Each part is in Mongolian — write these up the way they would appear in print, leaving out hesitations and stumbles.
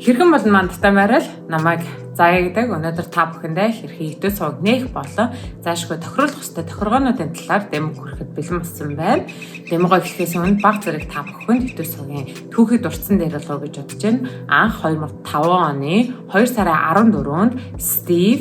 Хэрхэн бол мандтай байрал намайг заяадаг өнөөдөр та бүхэндээ хэрхэн YouTube суваг нээх болон заашгүй тохируулах ёстой тохиргоонуудын талаар дэм хүрэхэд бэлэн болсон байна. Дэмгоо эхлэхээс өмнө баг зэрэг та бүхэнд YouTube сувгийн түүхий дурдсан дээр болов гэж бодож байна. Анх 2005 оны 2 сарын 14-нд Стив,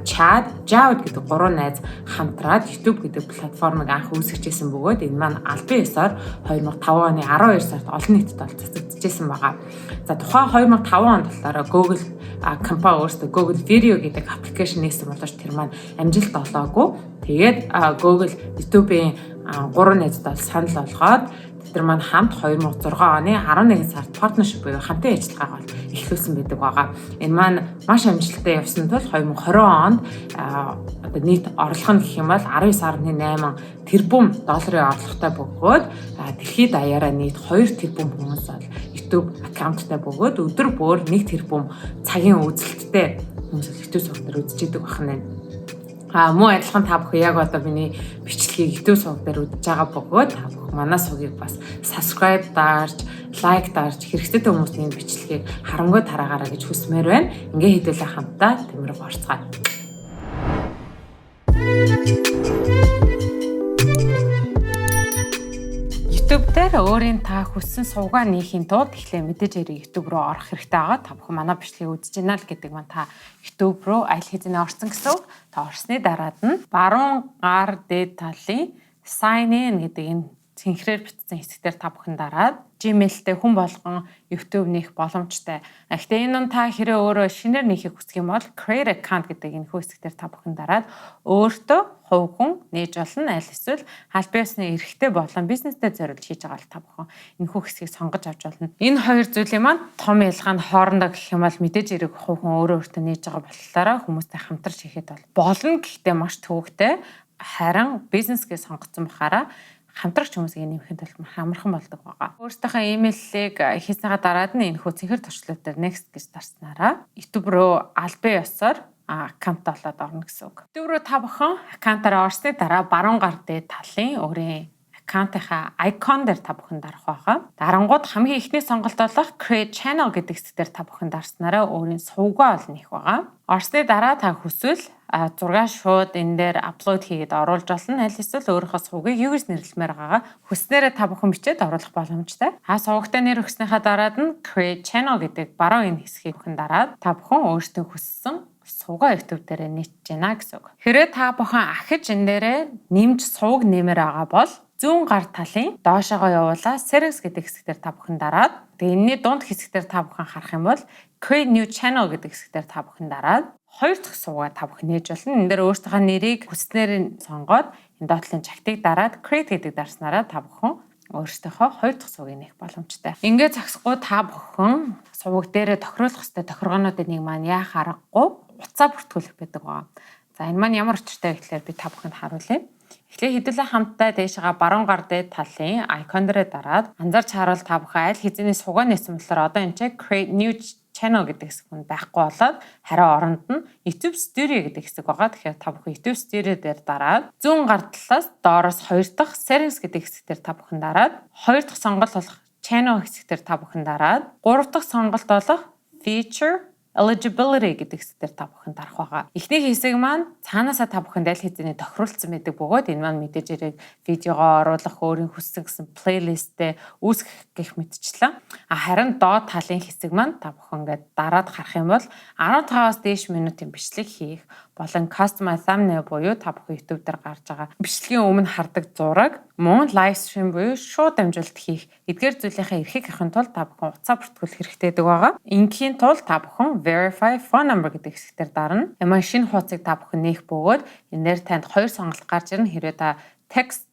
Чад, Жауд гэдэг гурван найз хамтраад YouTube гэдэг платформыг анх үүсгэжсэн бөгөөд энэ маань албан ёсоор 2005 оны 12 сард олон нийтэд цацагдчихсан байгаа. За тухайн 2005 онд болохоор Google компани өөрсдөө Google Video гэдэг аппликейшн нээсэн боловч тэр маань амжилт олоогүй. Тэгээд Google YouTube-ийн 3 найзад бол санал болгоод тэр маань хамт 2006 оны 11 сард партнершип буюу хамтын ажиллагааг бол эхлүүлсэн байдаг байгаа. Энэ маань маш амжилттай явсан тул 2020 онд одоо нийт орлого нь гэх юм бол 19.8 тэрбум долларын орлоготой бөгөөд дэлхийд даяараа нийт 2 тэрбум хүмүүс бол YouTube аккаунттай бөгөөд өдөр бүр 1 тэрбум цагийн үзэлттэй хүмүүс YouTube суваг дээр үзчихдэг байна. Муу адилхан та бүхэн яг одоо миний бичлэгийг YouTube суваг дээр үзэж байгаа бөгөөд та бүхэн манай сувгийг бас subscribe дарж, like дарж хэрэгтэй хүмүүсийн бичлэгийг харамгүй тараагаараа гэж хүсмээр байна. Ингээ хэдүүлээ хамтдаа тэмрэг орцгаая. YouTube дээр өөрийн та хүссэн сувгаа нээхийн тулд эхлээ мэдээж хэрэг YouTube руу орох хэрэгтэй байгаа. Та бүхэн манай бичлэгийг үзэж байна л гэдэг маань та YouTube руу аль хэзээ орсон гэсэн үг. Та орсны дараад нь баруун гар дээд талын sign in гэдэг энэ цэнхрээр бичсэн хэсгээр та бүхэн дараад Gmail-тэй хүн болгон YouTube нээх боломжтой. Гэхдээ энэ нь та хэрэг өөрөө шинээр нээхийг хүсэх юм бол create account гэдэг энэ хэсгээр та бүхэн дараад өөртөө хувь хүн нээж болно. Аль эсвэл аль биесны эрхтэй болон бизнестэй зориулж хийж байгаа бол та бүхэн энэ хэсгийг сонгож авч болно. Энэ хоёр зүйлийн маань том ялгаа нь хоорондоо гэх юм бол мэдээж хэрэг хувь хүн өөртөө нээж байгаа болохоор хүмүүстэй хамтарч хийхэд болно. Гэхдээ маш төвөгтэй. Харин бизнесгээ сонгоцсон бахаараа хамтрагч хүмүүсийг нэмэхэд бол амархан болдог байгаа. Өөртөөхөө имэйлийг хийснийхаа дараад нь энэ цэнхэр туршлууд дээр next гэж дарснараа YouTube руу албан ёсоор аккаунт олоод орно гэсэн үг. YouTube руу та бүхэн аккаунтаараа орсны дараа баруун гар дээд талын өөрийн аккаунтынхаа icon дээр та бүхэн дарах байгаа. Дарангууд хамгийн ихний сонголт болох create channel гэдэг хэсгээр та бүхэн дарснараа өөрийн сувгаа ол нэх байгаа. Орсны дараа та хүсвэл зураг шууд энэ дээр апплод хийгээд оруулж болно. Аль эсвэл өөрийнхөө сувгийг юу гэж нэрлэмээр байгаагаа хүснээрээ та бүхэн бичээд оруулах боломжтой. Сувгтай нэр өгснийхаа дараад нь create channel гэдэг баруун энэ хэсгийг бүхэн дараад та бүхэн өөртөө хүссэн сувгаа YouTube дээр нийтж байна гэсэн үг. Хэрвээ та бүхэн ахиж энэ дээрээ нэмж сувг нэмэр байгаа бол зүүн гар талын доошоогоо явуулаа settings гэдэг хэсгээр та бүхэн дараад тэгээ энэний дунд хэсгээр та бүхэн харах юм бол create new channel гэдэг хэсгээр та бүхэн дараад хоёр дахь сувгаа та бүхэн нээж болно. Энэ дээр өөрсдийнхөө нэрийг хүснээр нь сонгоод энэ доотлын чагтыг дараад create гэдэг дарснараа та бүхэн өөрсдийнхөө хоёр дахь сувгийг нээх боломжтой. Ингээд зогсохгүй та бүхэн сувг дээрээ тохируулах ёстой тохиргоонуудын нэг маань яах аргагүй утсаа бүртгүүлэх байдаг байгаа. За энэ маань ямар учиртай вэ гэхээр би та бүхэнд харуулъя. Эхлээ хэдүүлээ хамтдаа дээшээ баруун гар дээд талын icon дээрээ дараад анзаарч харуул та бүхэн аль хэзээний сувгаа нээсэн болохоор одоо энэ чинь create new channel гэдэг хэсэг нь байхгүй болоод хариу оронд нь YouTube Studio гэдэг хэсэг байгаа. Тэгэхээр та бүхэн YouTube Studio дээр дараад зүүн гар талаас доороос хоёр дахь settings гэдэг хэсгээр та бүхэн дараад хоёр дахь сонголт болох channel хэсгээр та бүхэн дараад гурав дахь сонголт болох feature eligibility гэдэг хэсгээр та бүхэн дарах байгаа. Эхний хэсэг маань цаанаасаа та бүхэнд аль хэзээний тохируулсан байдаг бөгөөд энэ маань мэдээж хэрэг видеогоо оруулах өөрийн хүссэн гэсэн плейлисттэй үүсгэх гэх мэтчлэн. Харин доод талын хэсэг маань та бүхэн ингээд дараад харах юм бол 15-аас дээш минутын бичлэг хийх болон customize thumbnail буюу та бүхэн YouTube дээр гарч байгаа бичлэгийн өмнө хардаг зураг мөн live stream буюу шууд дамжуулалт хийх эдгээр зүйлийнхээ эрхийг авахын тулд та бүхэн утсаа бүртгүүлэх хэрэгтэй байгаа. Ингийн тулд та бүхэн verify phone number гэдэг хэсгээр дарна. Ямар шинэ хуудсыг та бүхэн нээх бөгөөд энэ дээр танд хоёр сонголт гарч ирнэ. Хэрвээ та text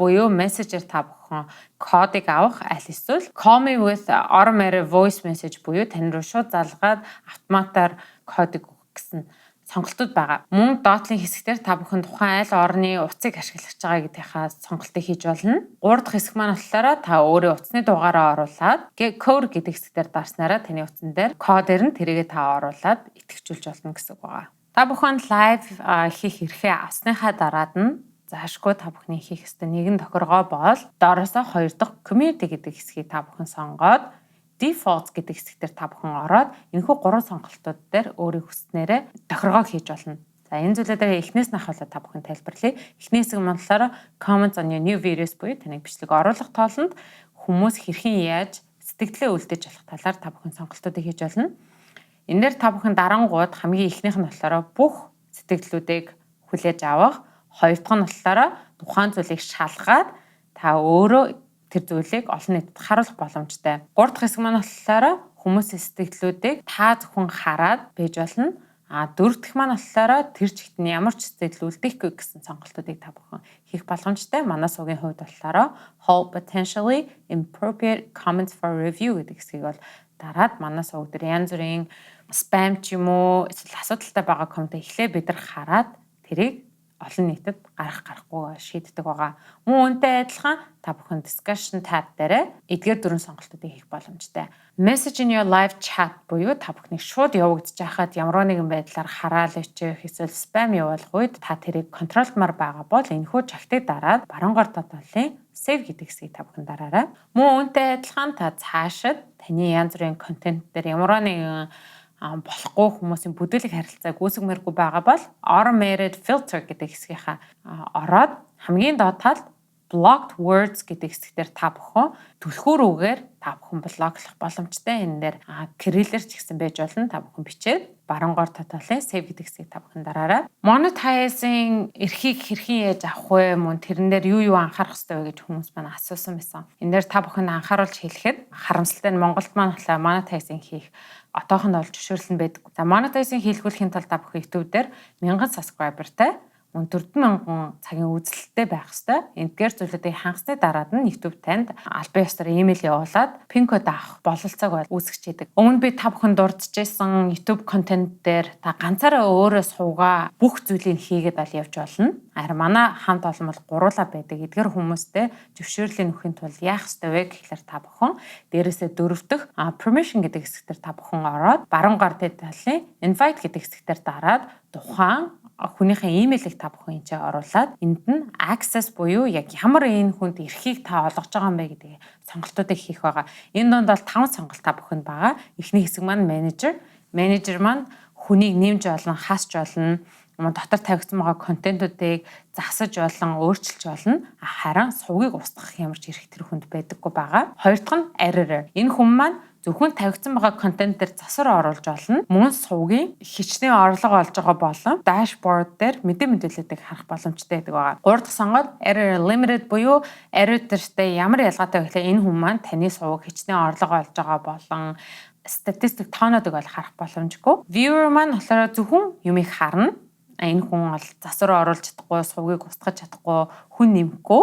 буюу мессежээр та бүхэн кодыг авах аль эсвэл call me with automated voice message буюу тань руу шууд залгаад автоматар кодыг өгөх гэсэн сонголтууд байгаа. Мөн доотлын хэсгээр та бүхэн тухайн аль орны утсыг ашиглаж байгаа гэдгийнхаа сонголтыг хийж болно. Гурав дахь хэсэг маань болохоор та өөрийн утасны дугаараа оруулаад code гэдэг хэсгээр дарснараа таны утсан дээр код ирнэ. Тэрийгээ та оруулаад итгэжүүлж болно гэсэн үг байгаа. Та бүхэн live хийх эрхээ авсныхаа дараад нь заашгүй та бүхний хийх ёстой нэгэн тохиргоо бол доороосоо хоёр дахь community гэдэг хэсгийг та бүхэн сонгоод defaults гэдэг хэсэг дээр та бүхэн ороод энэхүү 3 сонголтууд дээр өөрийн хүснээрээ тохиргоо хийж болно. За энэ зүйлүүдээр эхнээс нь ахвалаа та бүхэн тайлбарлая. Эхний хэсэг нь болохоор comments on your new videos буюу таны бичлэг оруулах тоолонд хүмүүс хэрхэн яаж сэтгэлдээ үлдээж болох талаар та бүхэн сонголтуудыг хийж болно. Энэ дээр та бүхэн дарангууд хамгийн эхнийх нь болохоор бүх сэтгэлдлүүдийг хүлээж авах, хоёр дахь нь болохоор тухайн зүйлийг шалгаад та өөрөө тэр зүйлийг олон нийтэд харуулах боломжтой. Гурав дахь хэсэг маань болохоор хүмүүсийн сэтгэлдлүүдийг та зөвхөн хараад байж болно. Дөрөв дэх маань болохоор тэр чигт нь ямар ч сэтгэл үлдээхгүй гэсэн сонголтуудыг та бүхэн хийх боломжтой. Манай суугийн хувьд болохоор hold potentially inappropriate comments for review гэдэг хэсгийг бол дараад манай сууг дээр янз бүрийн спам ч юм уу эсвэл асуудалтай байгаа коммент эхлээ бид нар хараад тэрийг олон нийтэд гарахгүй шийддэг байгаа. Мөн үүнтэй адилхан та бүхэн discussion tab дээр эдгээр дөрвөн сонголтуудыг хийх боломжтой. Message in your live chat буюу та бүхнийг шууд явагдаж байхад ямар нэгэн байдлаар хараал өчөх эсвэл spam явуулах үед та тэрийг контролдмаар байгаа бол энэхүү чагтыг дараад баруунгаар татвалын save гэдэг хэсгийг та бүхэн дараарай. Мөн үүнтэй адилхан та цаашид таны янз бүрийн контент дээр ямар нэгэн болохгүй хүмүүсийн бүдүүлэг харилцааг үүсгэмээргүй байгаа бол automated filter гэдэг хэсгийнхаа ороод хамгийн доод талд blocked words гэдэг хэсгээр та бүхэн түлхүүрүүгээр та бүхэн блоклох боломжтой. Энэ дээр кириллэр ч гэсэн байж болно. Та бүхэн бичээд баруунгаар татвалын save гэдэг хэсгийг та бүхэн дараарай. Monetizing эрхийг хэрхэн яаж авах вэ? Мөн тэрэн дээр юу анхаарах хэрэгтэй вэ гэж хүмүүс маань асуусан байсан. Энэ дээр та бүхэн анхааруулж хэлэхэд харамсалтай нь Монголд маань болохоор monetizing хийх отоохонд олж зөвшөөрлөн байдаг. За monetizing хийлгүүлэхийн тулд та бүхэн YouTube дээр 1000 subscriberтай 40000 цагийн үзэлттэй байх ёстой. Эндгээр зүйлүүдийг хангасны дараад нь YouTube танд албан ёсоор имэйл явуулаад пин код авах бололцоог үүсгэж идэг. Өмнө би та бүхэн дурдчихсан YouTube контент дээр та ганцаараа өөрөө суугаа бүх зүйлийг хийгээд ал явж болно. Харин манай хамт олон бол гуруула байдаг. Эдгээр хүмүүстэй зөвшөөрлийг өгөхийн тулд яах ёстой вэ гэхлээр та бүхэн дээрээсээ дөрөвдөх permission гэдэг хэсгээр та бүхэн ороод баруун гар талын invite гэдэг хэсгээр дараад тухайн хүнийхээ имэйлийг та бүхэн энэ оруулаад энд нь access буюу яг ямар энэ хүнд эрхийг та олгож байгаа юм бэ гэдэг сонголтуудыг хийх байгаа. Энэ донд бол 5 сонголт та бүхэнд байгаа. Эхний хэсэг маань manager. Manager маань хүнийг нэмж болно, хасч болно, дотор тавигдсан байгаа контентуудыг засаж болон өөрчилж болно. Харин сувгийг устгах ямар ч эрх тэр хүнд байдаггүй байгаа. Хоёр дахь нь editor. Энэ хүн маань зөвхөн тавигдсан байгаа контент дээр засвар оруулж болно. Мөн сувгийн хичнээн орлого олж байгаа болон dashboard дээр мэдээллүүдийг харах боломжтой байдаг байгаа. Гурав дахь сонгоод error limited буюу editor-тэй ямар ялгаатай вэ гэхэл энэ хүн маань таны сувг хичнээн орлого олж байгаа болон статистик тоонуудыг бол харах боломжгүй. Viewer маань болохоор зөвхөн юмыг харна. Энэ хүн бол засвар оруулж чадахгүй, сувгийг устгах чадахгүй, хүн нэмэхгүй.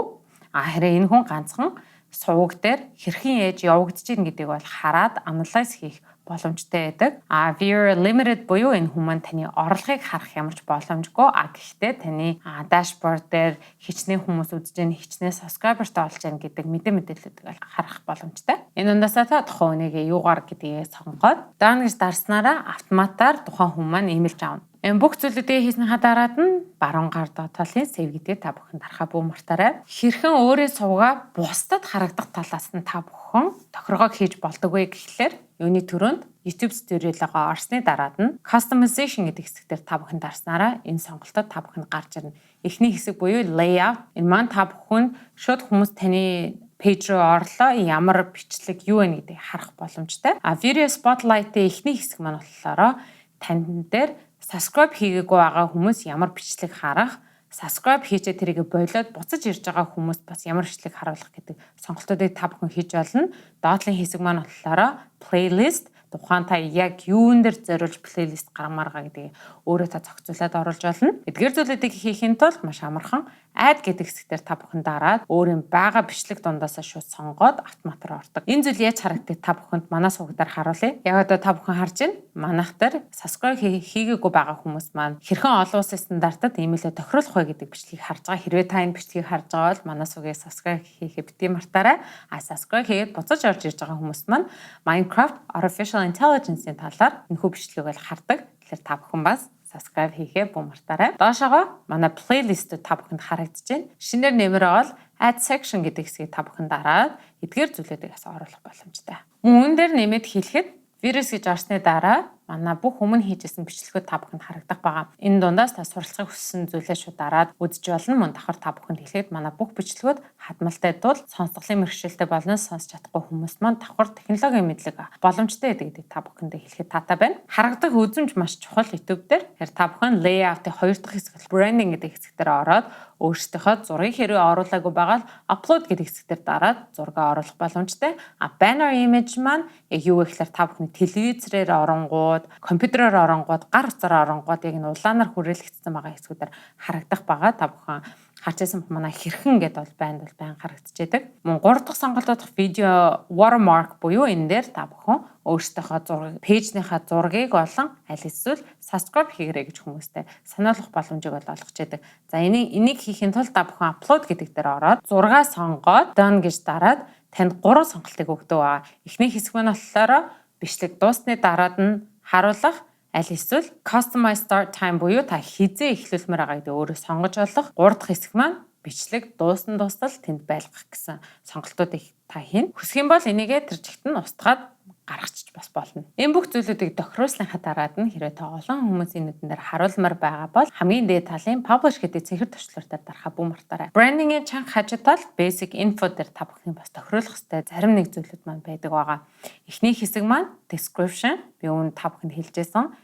Харин энэ хүн ганцхан сувг дээр хэрхэн ээж явагдаж ийн гэдгийг бол хараад анализ хийх боломжтой байдаг. Viewer limited буюу энэ хүмүүс таны орлогыг харах ямар ч боломжгүй. Гэхдээ таны dashboard дээр хичнээн хүмүүс үзэж байгаа, хичнээн subscriberтай болж байгаа гэдэг мэдээллүүдийг харах боломжтой. Энэ ундаасаа та тухайн хүнийг юугаар гэдгийг сонгоод даана гэж дарснараа автоматар тухайн хүн маань имэйлж авна. Энэ бүх зүйлүүдийг хийснийхаа дараад нь баруун гар талын save гэдгийг та бүхэн дарахаа бүү мартаарай. Хэрхэн өөрийн сувгаа бусдад харагдах талаас нь та бүхэн тохиргоог хийж болдог вэ гэхлээр юуны төрөнд YouTube Studio-логоо орсны дараад нь customization гэдэг хэсгээр та бүхэн дарснараа энэ сонголтод та бүхэн гарч ирнэ. Эхний хэсэг буюу layout. Энэ маань та бүхэн шууд хүмүүс таны пэйж рүү орлоо ямар бичлэг юу вэ гэдгийг харах боломжтой. Video spotlight-ийн эхний хэсэг маань болохоор тань дээр subscribe хийгээгүй байгаа хүмүүс ямар бичлэг харах, subscribe хийжээ тэрийг болоод буцаж ирж байгаа хүмүүс бас ямар бичлэг харуулах гэдэг сонголтуудыг та бүхэн хийж болно. Доотлын хэсэг маань болохоор playlist тухайн та яг юун дээр зориулж плейлист гаргамаар байгаа гэдгийг өөрөө та зохицуулаад оруулж болно. Эдгээр зүйлүүдийг хийхин тулд маш амархан add гэдэг хэсгээр та бүхэн дараад өөрийн байгаа бичлэг дундаасаа шууд сонгоод автоматар ордог. Энэ зүйл яаж харагдгийг та бүхэнд манай сувгадаар харуулъя. Яг одоо та бүхэн харж байна. Манайх дээр subscribe хийгээгүй байгаа хүмүүс маань хэрхэн олон улсын стандартад имэйлээ тохируулах вэ гэдэг бичлэгийг харж байгаа. Хэрвээ та энэ бичлэгийг харж байгаа бол манай сувгийг subscribe хийхээ битгий мартаарай. Subscribe хийгээд буцаж орж ирж байгаа хүмүүс маань Minecraft Artificial Intelligence-ийн талаар энэхүү бичлэгийг бол хардаг. Тэгэхээр та бүхэн бас subscribe хийхээ бүү мартаарай. Доошоогоо манай плейлист та бүхэнд харагдаж байна. Шинээр нэмэр бол add section гэдэг хэсгийг та бүхэн дараад эдгээр зүйлүүдийг бас оруулах боломжтой. Мөн дээр нэмээд хэлэхэд вирус гэж орсны дараа манай бүх өмнө хийжсэн бичлэгүүд та бүхэнд харагдах байгаа. Энэ дундаас та суралцахыг хүссэн зүйлээ шууд дараад үзэж болно. Мөн давхар та бүхэнд хэлэхэд манай бүх бичлэгүүд хадмалтай тул сонсголын мэргэжилтэй болно. Сонсч чадахгүй хүмүүс маань давхар технологийн мэдлэг боломжтой гэдэг та бүхэндээ хэлэхэд таатай байна. Харагдах үзмж маш чухал YouTube дээр. Тэгэхээр та бүхэн layout-ийн хоёр дахь хэсэг branding гэдэг хэсэг дээр ороод өөрсдийнхөө зургийг хэрвээ оруулаагүй байгаа л upload гэдэг хэсэг дээр дараад зургаа оруулах боломжтой. Banner image маань яг юу вэ гэхээр та бүхний телевизээр оронгууд, компьютероор оронгууд, гар утсаараа оронгууд яг энэ улаанаар хүрээлэгдсэн байгаа хэсгүүдээр харагдах байгаа. Та бүхэн харчихсан манай хэрхэн гэдээ бол байн харагдчихэдэг. Мөн 3 дахь сонголт дох видео watermark буюу энэ дээр та бүхэн өөрсдийнхөө зургийг, пэйжнийхаа зургийг болон аль эсвэл subscribe хийгэрэй гэж хүмүүстэй сануулгах боломжийг бол олгож яадаг. За энийг хийхин тулд та бүхэн upload гэдэг дээр ороод зургаа сонгоод done гэж дараад танд 3 сонголтыг өгдөг байгаа. Эхний хэсэг маань болохоор бичлэг дуусны дараад нь харуулах, аль эсвэл customize start time буюу та хизээ эхлүүлмээр байгаа гэдэг өөрөөс сонгож олох. 3 дахь хэсэг маань бичлэг дуусна дуустал тэнд байлгах гэсэн сонголтуудыг та хийн. Хүсэх юм бол энийгээ тэр жигт нь устгаад гаргачих бас болно. Энэ бүх зүйлүүдийг тохируулсныхаа дараад нь хэрвээ та олон хүмүүсийн нүдэн дээр харуулмаар байгаа бол хамгийн дээд талын publish гэдэг цэнхэр төвчлөртөөр дарахаа бүү мартаарай. Branding-ийн чанга хажуу тал basic info дээр та бүхний бас тохируулах ёстой зарим нэг зүйлүүд маань байдаг байгаа. Эхний хэсэг маань description би өмнө та бүхэнд хэлжсэн.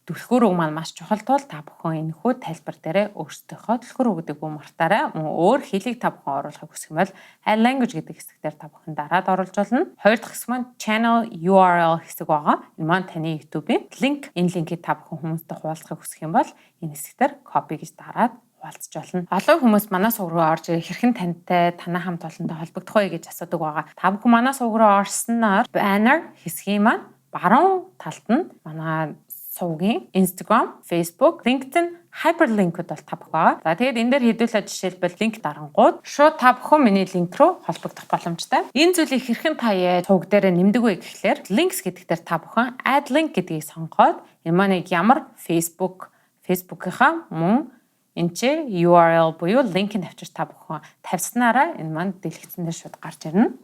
Түлхүүр үг маань маш чухал тул та бүхэн энэхүү тайлбар дээрээ өөрсдийнхөө түлхүүр үг гэдэг бүү мартаарай. Өөр хэлийг та бүхэн оруулахыг хүсэх юм бол add language гэдэг хэсгээр та бүхэн дараад оруулж болно. Хоёр дахь хэсэг маань channel URL хэсэг байгаа. Энэ маань таны YouTube-ийн линк. Энэ линкийг та бүхэн хүмүүстэй хуваалцахыг хүсэх юм бол энэ хэсгээр copy гэж дараад хуваалцж болно. Олон хүмүүс манай сувг руу орж ирэх хэрхэн тантай танай хамт олонтой холбогдох вэ гэж асуудаг байгаа. Та бүхэн манай сувг руу орсноор banner хэсгийн маань баруун талд нь манай сувгийн Instagram, Facebook, LinkedIn hyperlink-уд бол та бүхэн. За тэгээд энэ дээр хэдүүлээ жишээлбэл линк дарангууд шууд та бүхэн миний линк рүү холбогдох боломжтой. Энэ зүйлийг хэрхэн та сувг дээр нэмдэг вэ гэхлээр links гэдэг дээр та бүхэн add link гэдгийг сонгоод энэ маань ямар Facebook-ийнхаа мөн энэ чи URL буюу линкийг авчир та бүхэн тавьснараа энэ маань дэлгэцэн дээр шууд гарч ирнэ.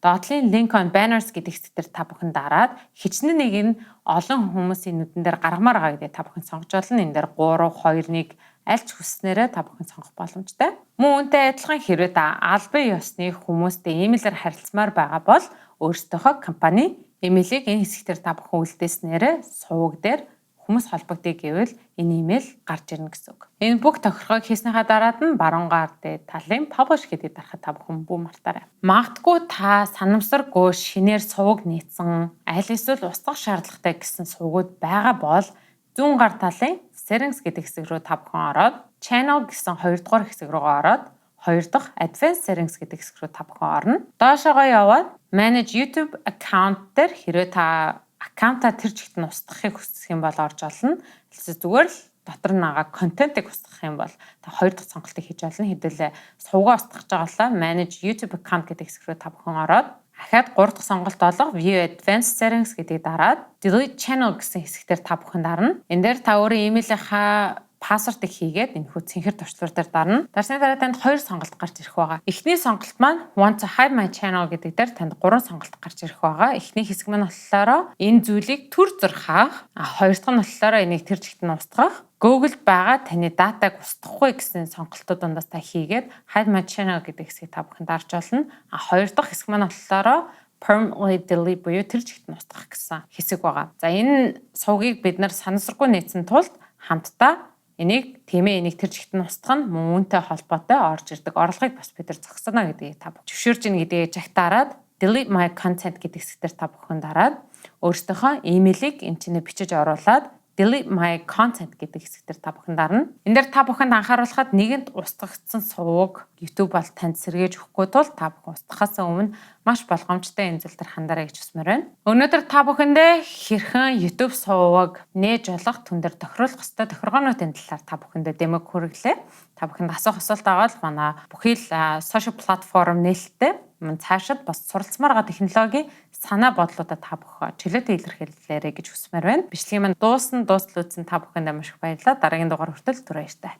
Доотлын link on banners гэдэг хэсгээр та бүхэн дараад хичнээн нэг нь олон хүмүүсийн нүдэн дээр гаргамаар байгаа гэдэг та бүхэн сонгож болно. Энэ дээр 3, 2, 1 аль ч хүснээрээ та бүхэн сонгох боломжтой. Мөн үүнтэй адилхан хэрвээ та албан ёсны хүмүүстэй имэйлээр харилцмаар байгаа бол өөрсдийнхөө компани имэйлийг энэ хэсгээр та бүхэн үлдээснээрээ сувг дээр хүмүүс холбогдъё гэвэл энэ имэйл гарч ирнэ гэсэн үг. Энэ бүх тохиргоог хийснийхаа дараад нь баруун гар дээр талын publish гэдэг дарахад та бүхэн бүү мартаарай. Магадгүй та санамсаргүй шинээр сувг нийцсэн аль эсвэл устгах шаардлагатай гэсэн сувгууд байгаа бол зүүн гар талын settings гэдэг хэсэг рүү та бүхэн ороод channel гэсэн 2 дугаар хэсэг рүүгээ ороод 2 дахь advanced settings гэдэг хэсэг рүү та бүхэн орно. Доошоогоо яваад manage YouTube account дээр хэрвээ та аккаунтаа тэр жигт нь устгахыг хүсэх юм бол орж олно. Эсвэл зүгээр л дотор нь байгаа контентыг устгах юм бол та 2 дахь сонголтыг хийж олно. Хэдүүлээ сувгаа устгах жагалаа manage YouTube account гэдэг хэсэг рүү та бүхэн ороод дахиад 3 дахь сонголт олго view advanced settings гэдгийг дараад delete channel гэсэн хэсгээр та бүхэн дарна. Энэ дээр та өөрийн имэйлийнхаа пассвордыг хийгээд энэ хүү цэнхэр төвчлөр дээр дарна. Дарсны дараа танд 2 сонголт гарч ирэх байгаа. Эхний сонголт маань want to hide my channel гэдэг дээр танд 3 сонголт гарч ирэх байгаа. Эхний хэсэг маань болохоор энэ зүйлийг төр зурхаах, хоёр дахь нь болохоор энийг тэр жигт нь устгах, Google-д байгаа таны датаг устгахгүй гэсэн сонголтууд дундаас та хийгээд hide my channel гэдэг хэсгийг та бүхэн дарж олно. Хоёр дахь хэсэг маань болохоор permanently delete буюу тэр жигт нь устгах гэсэн хэсэг байгаа. За энэ сувгийг бид нар санамсаргүй нээсэн тулд хамтдаа энийг энийг тэр жигт нь устгах нь мөн үүнтэй холбоотой орж ирдэг орлогыг бас бид нар зогсоно гэдгийг та зөвшөөрж ийн гэдгийг жагтаараад delete my content гэдэг хэсгээр та бүхэн дараад өөрсдийнхөө имэйлийг энэ чинь бичиж оруулаад delete my content гэдэг хэсгээр та бүхэн дарна. Энэ дээр та бүхэнд анхааруулхад нэгэнд устгагдсан сувг YouTube бол танд сэргээж өгөхгүй тул та бүхэн устгахаас өмнө маш болгоомжтой энэ зүйл төр хандаарай гэж хүсмээр байна. Өнөөдөр та бүхэндээ хэрхэн YouTube сувг нээж олох түн дээр тохируулах ёстой тохиргоонуудын талаар та бүхэндээ дэмэг хүргэлээ. Та бүхэнд асуух асуулт байгаа бол манай бүхий л social platform нээлттэй цаашид бас суралцмаар байгаа технологийн санаа бодлуудаа та бүхэн чөлөөтэй илэрхийлээрэй гэж хүсмээр байна. Бичлэгийн маань дуустал үзсэн та бүхэндээ маш их баярлалаа. Дараагийн дугаар хүртэл түр баяртай.